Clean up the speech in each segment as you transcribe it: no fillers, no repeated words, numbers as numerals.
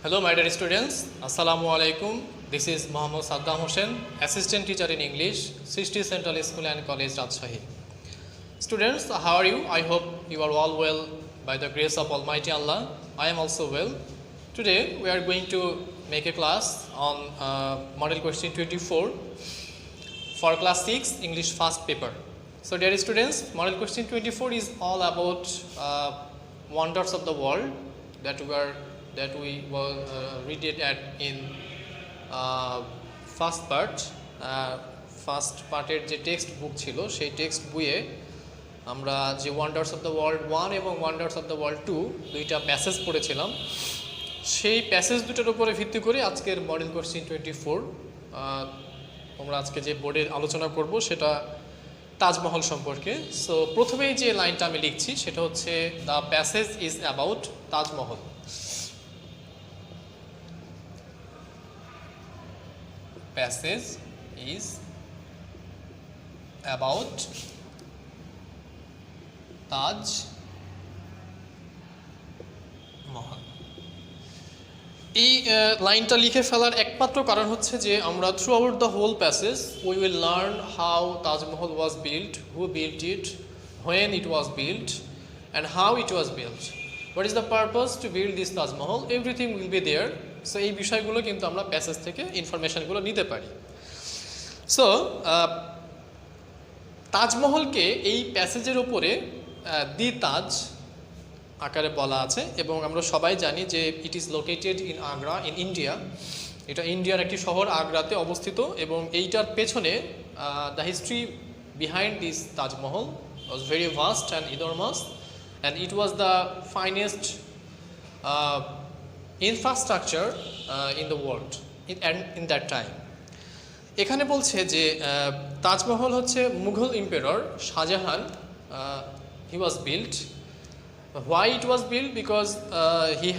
Hello, my dear students. Assalamu alaikum. This is Mohammad Saddam Hussain, Assistant Teacher in English, Srishti Central School and College, Rajshahi. Students, how are you? I hope you are all well by the grace of Almighty Allah. I am also well. Today, we are going to make a class on Model Question 24 for Class 6 English First Paper. So, dear students, Model Question 24 is all about wonders of the world that we will read it in first part. First পার্টের যে text book ছিল সেই text বইয়ে আমরা যে wonders of the world 1 এবং wonders of the world 2 দুইটা passage পড়েছিলাম। সেই প্যাসেজ দুটোর উপরে ভিত্তি করে আজকের মডেল কোশ্চেন 24 আমরা আজকে যে বোর্ডে আলোচনা করব সেটা তাজমহল সম্পর্কে। সো প্রথমেই যে লাইনটা আমি লিখছি সেটা হচ্ছে the passage is about Taj Mahal. Passage is about Taj Mahal. এই লাইনটা লিখে ফেলার একমাত্র কারণ হচ্ছে যে আমরা through out the whole passage we will learn how Taj Mahal was built, who built it, when it was built and how it was built, what is the purpose to build this Taj Mahal, everything will be there. So এই বিষয়গুলো কিন্তু আমরা passage থেকে ইনফরমেশনগুলো নিতে পারি। So তাজমহলকে এই প্যাসেজের ওপরে দি তাজ আকারে বলা আছে এবং আমরা সবাই জানি যে it is located in Agra in India. এটা ইন্ডিয়ার একটি শহর আগ্রাতে অবস্থিত এবং এইটার পেছনে the history behind this Taj Mahal was very vast and enormous and it was the finest infrastructure in the world in that time. এখানে বলছে যে তাজমহল হচ্ছে Mughal emperor Shahjahan he was built. Why it was built? Because he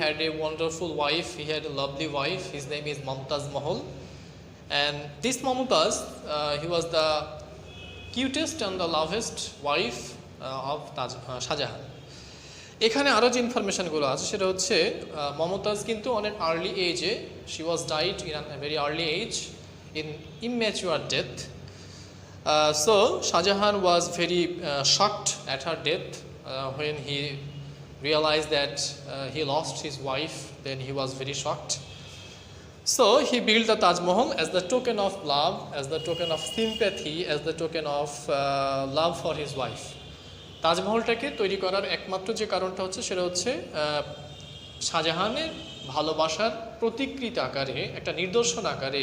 had a wonderful wife, he had a lovely wife, his name is Mumtaz Mahal, and this Mumtaz he was the cutest and the lovest wife of Shahjahan. এখানে আরও যে ইনফরমেশনগুলো আছে সেটা হচ্ছে মমতাজ কিন্তু অনেক early এজে she was died in a very early age in immature death. So Shahjahan was very shocked at her death when he realized that he lost his wife, then he was very shocked. So he built the Taj Mahal as the token of love, as the token of sympathy, as the token of love for his wife. তাজমহলটাকে তৈরি করার একমাত্র যে কারণটা হচ্ছে সেটা হচ্ছে শাহজাহানের ভালোবাসার প্রতিকৃত আকারে একটা নিদর্শন আকারে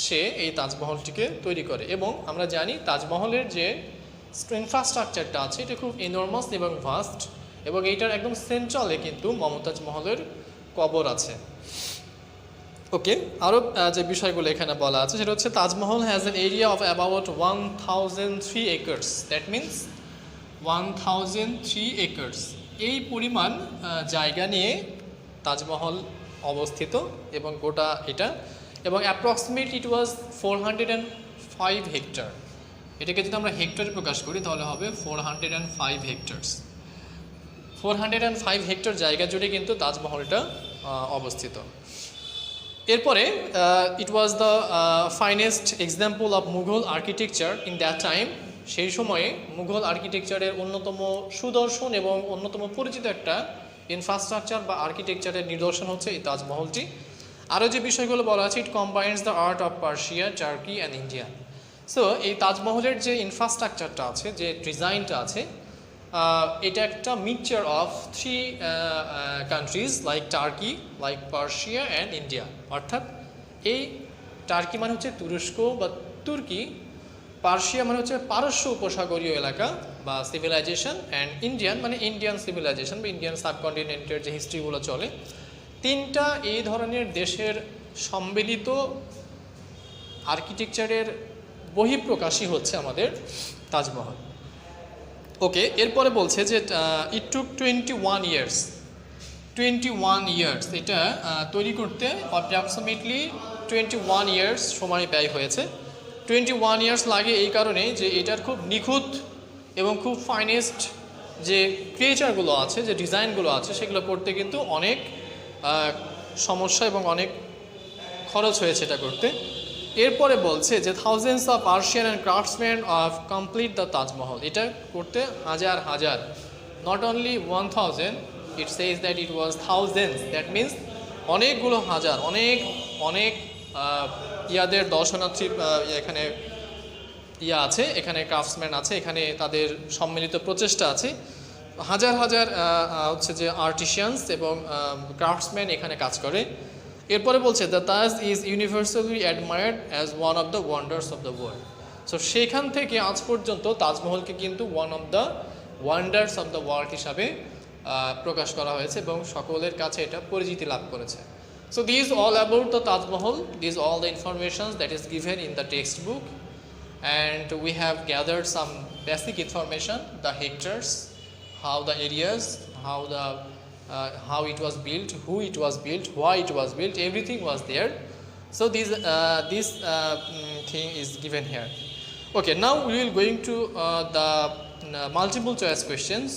সে এই তাজমহলটিকে তৈরি করে। এবং আমরা জানি তাজমহলের যে ইনফ্রাস্ট্রাকচারটা আছে এটা খুব এনর্মাস এবং ভাস্ট এবং এইটার একদম সেন্ট্রালে কিন্তু মমতাজ মহলের কবর আছে। ওকে, আরও যে বিষয়গুলো এখানে বলা আছে সেটা হচ্ছে Taj Mahal has an area of about 1003 acres, that means 1003 acres. এই পরিমাণ জায়গা নিয়ে তাজমহল অবস্থিত এবং গোটা এটা এবং অ্যাপ্রক্সিমেট ইট ওয়াজ 405 হেক্টর। এটাকে যদি আমরা হেক্টরে প্রকাশ করি তাহলে হবে 405 হেক্টরস। 405 হেক্টর জায়গা জুড়ে কিন্তু তাজমহলটা অবস্থিত। এরপরে it was the finest example of Mughal architecture in that time. সেই সময়ে মুঘল আর্কিটেকচারের অন্যতম সুদর্শন এবং অন্যতম পরিচিত একটা ইনফ্রাস্ট্রাকচার বা আর্কিটেকচারের নিদর্শন হচ্ছে এই তাজমহলটি। আরও যে বিষয়গুলো বলা আছে, it combines the art of Persia, Turkey and India. So এই তাজমহলের যে ইনফ্রাস্ট্রাকচারটা আছে, যে ডিজাইনটা আছে, এটা একটা mixture of 3 countries like turkey, like Persia and India. অর্থাৎ এই টার্কি মানে হচ্ছে তুরস্ক বা তুর্কি, পার্সিয়া মানে হচ্ছে পারস্য উপসাগরীয় এলাকা বা সিভিলাইজেশন, অ্যান্ড ইন্ডিয়ান মানে ইন্ডিয়ান সিভিলাইজেশন বা ইন্ডিয়ান সাবকন্টিনেন্টের যে হিস্ট্রিগুলো চলে। তিনটা এই ধরনের দেশের সম্মিলিত আর্কিটেকচারের বহিঃপ্রকাশই হচ্ছে আমাদের তাজমহল। ওকে, এরপরে বলছে যে ইট টুক 21 ইয়ার্স এটা তৈরি করতে অ্যাপ্রক্সিমেটলি 21 ইয়ার্স সময় ব্যয় হয়েছে। 21 ইয়ার্স লাগে এই কারণে যে এটার খুব নিখুঁত এবং খুব ফাইনেস্ট যে ক্রিয়েচারগুলো আছে, যে ডিজাইনগুলো আছে, সেগুলো করতে কিন্তু অনেক সমস্যা এবং অনেক খরচ হয়েছে এটা করতে। এরপরে বলছে যে thousands of artisan and craftsman of complete the Taj Mahal, এটা করতে হাজার হাজার, not only 1000, it says that it was thousands, that means অনেকগুলো হাজার, অনেক অনেক ইয়াদের দর্শনার্থী এখানে আছে, এখানে ক্রাফটসম্যান আছে, এখানে তাদের সম্মিলিত প্রচেষ্টা আছে, হাজার হাজার হচ্ছে যে আর্টিশিয়ানস এবং ক্রাফটসম্যান এখানে কাজ করে। এরপরে বলছে the Taj is universally admired as one of the wonders of the world. So সেখান থেকে আজ পর্যন্ত তাজমহলকে কিন্তু one of the wonders of the world হিসাবে প্রকাশ করা হয়েছে এবং সকলের কাছে এটা পরিচিতি লাভ করেছে। So this all about the Taj Mahal, this all the informations that is given in the text book, and we have gathered some basic information, the hectares, how the areas, how it was built, who it was built, why it was built, everything was there. So this thing is given here. Okay, now we will going to the multiple choice questions.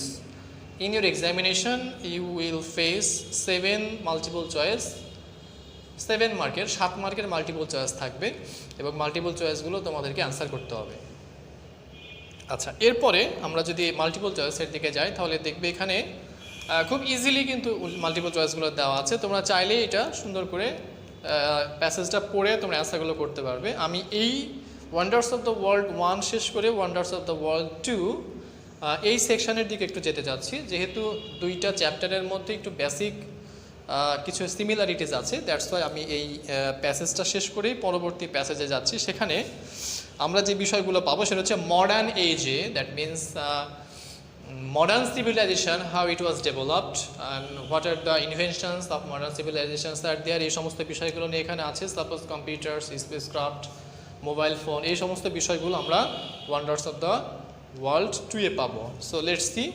In your examination you will face 7 multiple choice, 7 মার্কের 7 মার্কের multiple choice থাকবে এবং multiple চয়েসগুলো তোমাদেরকে answer করতে হবে। আচ্ছা, এরপরে আমরা যদি মাল্টিপল চয়েসের দিকে যাই তাহলে দেখবে এখানে খুব ইজিলি কিন্তু মাল্টিপল চয়েসগুলো দেওয়া আছে, তোমরা চাইলে এটা সুন্দর করে প্যাসেজটা পড়ে তোমরা অ্যান্সারগুলো করতে পারবে। আমি এই ওয়ান্ডার্স অফ দ্য ওয়ার্ল্ড 1 শেষ করে ওয়ান্ডার্স অফ দ্য ওয়ার্ল্ড 2 এই সেকশনের দিকে একটু যেতে যাচ্ছি, যেহেতু দুইটা চ্যাপ্টারের মধ্যে একটু বেসিক কিছু সিমিলারিটিস আছে, দ্যাটস ওয়াই আমি এই প্যাসেজটা শেষ করেই পরবর্তী প্যাসেজে যাচ্ছি। সেখানে আমরা যে বিষয়গুলো পাবো সেটা হচ্ছে মডার্ন এজে, that means modern civilization, how it was developed and what are the inventions of modern civilizations are there, এই সমস্ত বিষয়গুলো নিয়ে এখানে আছে। Suppose computers, spacecraft, mobile phone, এই সমস্ত বিষয়গুলো আমরা ওয়ান্ডার্স অফ দ্য ওয়ার্ল্ড 2 এ পাবো। So let's see.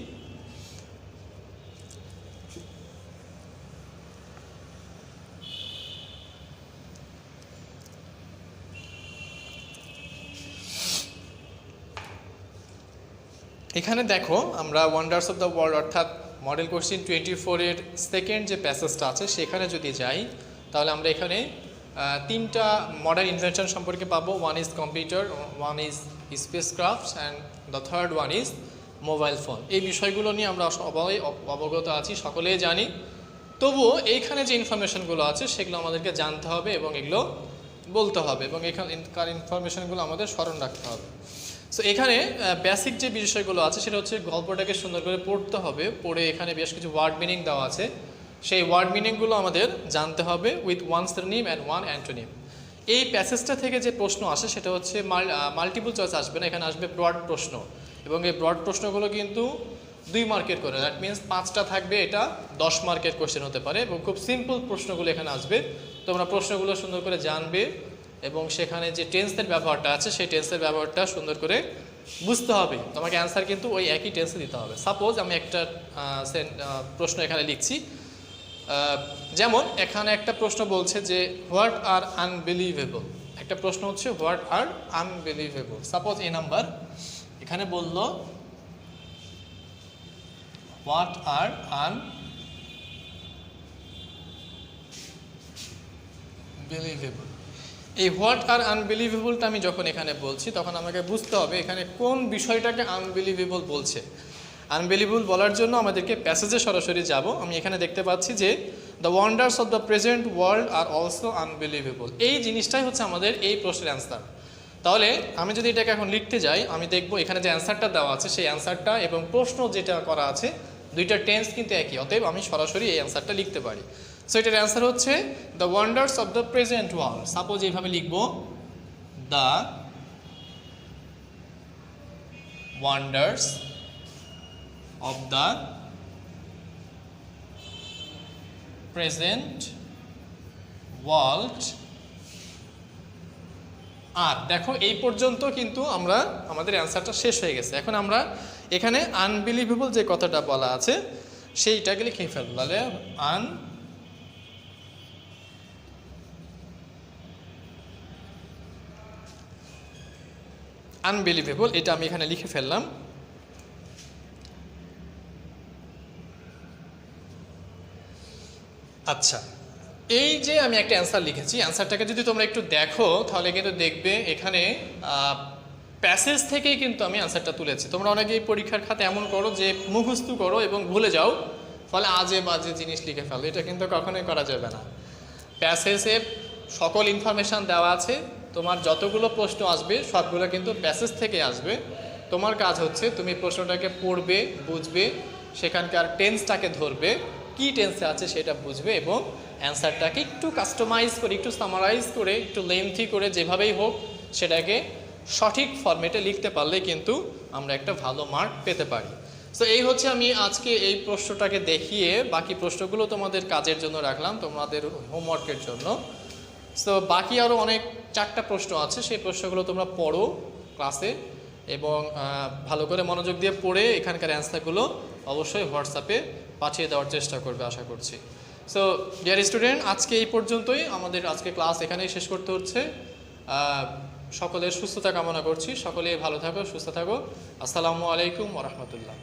এখানে দেখো আমরা ওয়ান্ডার্স অফ দ্য ওয়ার্ল্ড অর্থাৎ মডেল কোশ্চেন 24 এর সেকেন্ড যে প্যাসেজটা আছে সেখানে যদি যাই তাহলে আমরা এখানে 3টা মডার্ন ইনভেনশন সম্পর্কে পাবো। One is computer, one is spacecraft and the third one is mobile phone. এই বিষয়গুলো নিয়ে আমরা সবাই অবগত আছি, সকলেই জানি, তবুও এইখানে যে ইনফরমেশনগুলো আছে সেগুলো আমাদেরকে জানতে হবে এবং এগুলো বলতে হবে এবং এখানকার ইনফরমেশনগুলো আমাদের স্মরণ রাখতে হবে। সো এখানে বেসিক যে বিষয়গুলো আছে সেটা হচ্ছে গল্পটাকে সুন্দর করে পড়তে হবে, পড়ে এখানে বেশ কিছু ওয়ার্ড মিনিং দেওয়া আছে, সেই ওয়ার্ড মিনিংগুলো আমাদের জানতে হবে with one synonym and one antonym. এই প্যাসেজটা থেকে যে প্রশ্ন আসে সেটা হচ্ছে মাল্টিপল চয়েস আসবে না, এখানে আসবে ব্রড প্রশ্ন এবং এই ব্রড প্রশ্নগুলো কিন্তু 2 মার্কের করে, দ্যাট মিনস 5টা থাকবে, এটা 10 মার্কের কোশ্চেন হতে পারে এবং খুব সিম্পল প্রশ্নগুলো এখানে আসবে। তোমরা প্রশ্নগুলো সুন্দর করে জানবে এবং সেখানে যে টেন্সের ব্যবহারটা আছে সেই টেন্সের ব্যবহারটা সুন্দর করে বুঝতে হবে, তোমাকে অ্যান্সার কিন্তু ওই একই টেন্সে দিতে হবে। সাপোজ আমি একটা প্রশ্ন এখানে লিখছি, যেমন এখানে একটা প্রশ্ন বলছে যে হোয়াট আর আনবিলিভেবল, একটা প্রশ্ন হচ্ছে what are unbelievable. Suppose A number এখানে বলল হোয়াট আর আনবিলিভেবল। এই হোয়াট আর আনবিলিভেবলটা আমি যখন এখানে বলছি তখন আমাকে বুঝতে হবে এখানে কোন বিষয়টাকে আনবিলিভেবল বলছে। আনবিলিভেবল বলার জন্য আমাদেরকে প্যাসেজে সরাসরি যাব। আমি এখানে দেখতে পাচ্ছি যে the wonders of the present world are also unbelievable, এই জিনিসটাই হচ্ছে আমাদের এই প্রশ্নের অ্যান্সার। তাহলে আমি যদি এটাকে এখন লিখতে যাই আমি দেখব এখানে যে অ্যান্সারটা দেওয়া আছে সেই অ্যান্সারটা এবং প্রশ্ন যেটা করা আছে দুইটা টেন্স কিন্তু একই, অতএব আমি সরাসরি এই অ্যান্সারটা লিখতে পারি। সো এটার অ্যান্সার হচ্ছে the wonders of the present world. Suppose এইভাবে লিখব, the wonders of the present world আর। দেখো এই পর্যন্ত কিন্তু আমরা আমাদের অ্যান্সারটা শেষ হয়ে গেছে। এখন আমরা এখানে আনবিলিভেবল যে কথাটা বলা আছে সেইটাকে লিখে ফেলবো, তাহলে আনবিলিভেবল, এটা আমি এখানে লিখে ফেললাম। আচ্ছা, এই যে আমি একটা অ্যান্সার লিখেছি, অ্যান্সারটাকে যদি তোমরা একটু দেখো তাহলে কিন্তু দেখবে এখানে প্যাসেজ থেকেই কিন্তু আমি অ্যান্সারটা তুলেছি। তোমরা অনেকেই পরীক্ষার খাতে এমন করো যে মুখস্থ করো এবং ভুলে যাও, ফলে আজে বাজে জিনিস লিখে ফেলো। এটা কিন্তু কখনোই করা যাবে না। প্যাসেজে সকল ইনফরমেশান দেওয়া আছে, তোমার যতগুলো প্রশ্ন আসবে সবগুলো কিন্তু প্যাসেজ থেকে আসবে। তোমার কাজ হচ্ছে তুমি প্রশ্নটাকে পড়বে, বুঝবে, সেখানকার টেন্সটাকে ধরবে, কী টেন্সে আছে সেটা বুঝবে এবং অ্যান্সারটাকে একটু কাস্টমাইজ করে, একটু সামারাইজ করে, একটু লেন্থি করে, যেভাবেই হোক সেটাকে সঠিক ফরম্যাটে লিখতে পারলে কিন্তু আমরা একটা ভালো মার্ক পেতে পারি। সো এই হচ্ছে আমি আজকে এই প্রশ্নটাকে দেখিয়ে বাকি প্রশ্নগুলো তোমাদের কাজের জন্য রাখলাম, তোমাদের হোমওয়ার্কের জন্য। সো বাকি আরও অনেক 4টা প্রশ্ন আছে, সেই প্রশ্নগুলো তোমরা পড়ো ক্লাসে এবং ভালো করে মনোযোগ দিয়ে পড়ে এখানকার অ্যান্সারগুলো অবশ্যই হোয়াটসঅ্যাপে পাঠিয়ে দেওয়ার চেষ্টা করবে আশা করছি। সো ডিয়ার স্টুডেন্ট, আজকে এই পর্যন্তই, আমাদের আজকে ক্লাস এখানেই শেষ করতে হচ্ছে। সকলের সুস্থতা কামনা করছি, সকলেই ভালো থাকো, সুস্থ থাকো। আসসালামু আলাইকুম ওয়া রাহমাতুল্লাহ।